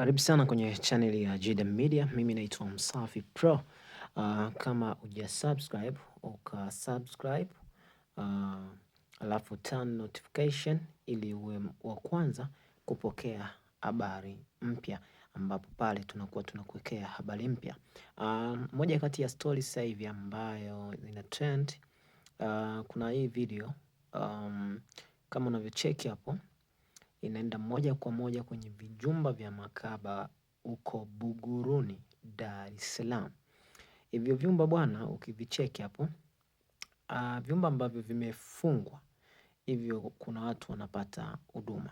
Karibu sana kwenye channel ya Jida Media. Mimi naitwa Msafi Pro. Kama uja subscribe, uka subscribe. Alafu turn notification ili uwe wa kwanza kupokea habari mpya, ambapo pale tunakuwa tunakuwekea habari mpya. Moja kati ya stories sasa hivi ambayo ina trend, kuna hii video kama unavyocheki hapo, inaenda moja kwa moja kwenye vijumba vya Makaba huko Buguruni, Dar es Salaam. Hivyo vyumba bwana, ukivicheki hapo, vyumba ambavyo vimefungwa, hivyo kuna watu wanapata huduma,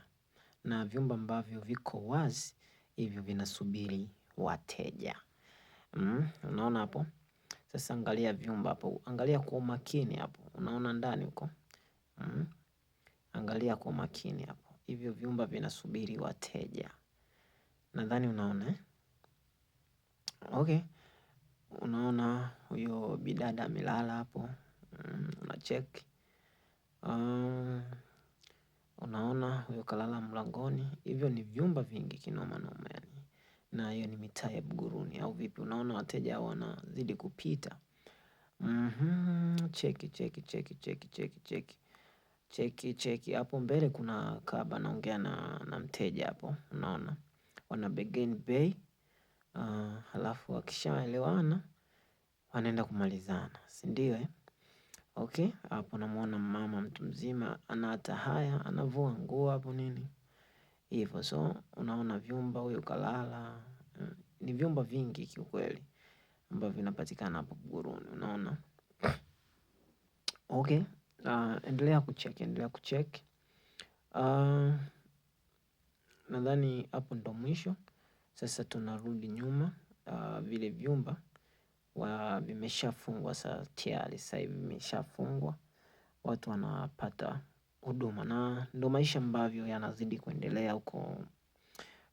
na vyumba ambavyo viko wazi, hivyo vinasubiri wateja. Unaona hapo? Sasa angalia vyumba hapo, angalia kwa umakini hapo, unaona ndani huko. Angalia kwa umakini hapo, hivyo vyumba vinasubiri wateja. Nadhani unaona okay. Unaona huyo bidada amelala hapo, unacheki. Unaona huyo kalala mlangoni. Hivyo ni vyumba vingi kinoma noma yani. Na hiyo ni mitaa ya Buguruni au vipi? Unaona wateja wanazidi kupita. Cheki hapo mbele kuna kaba anaongea na mteja hapo, unaona wana begeni bei. Halafu wakishaelewana wanaenda kumalizana, si ndio okay. Hapo namuona mama mtu mzima ana hata haya, anavua nguo hapo nini hivyo. So unaona vyumba, huyo kalala. Ni vyumba vingi kiukweli ambavyo vinapatikana hapo Buguruni, unaona okay. Endelea kucheck. Nadhani hapo ndo mwisho. Sasa tunarudi nyuma. Vile vyumba vimeshafungwa sasa tayari, sasa hivi vimeshafungwa, watu wanapata huduma, na ndo maisha ambavyo yanazidi kuendelea huko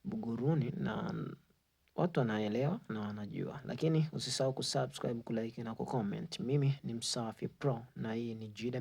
Buguruni, na watu wanaelewa na wanajua, lakini usisahau kusubscribe, kulike na kucomment. Mimi ni Msafi Pro na hii ni Jida.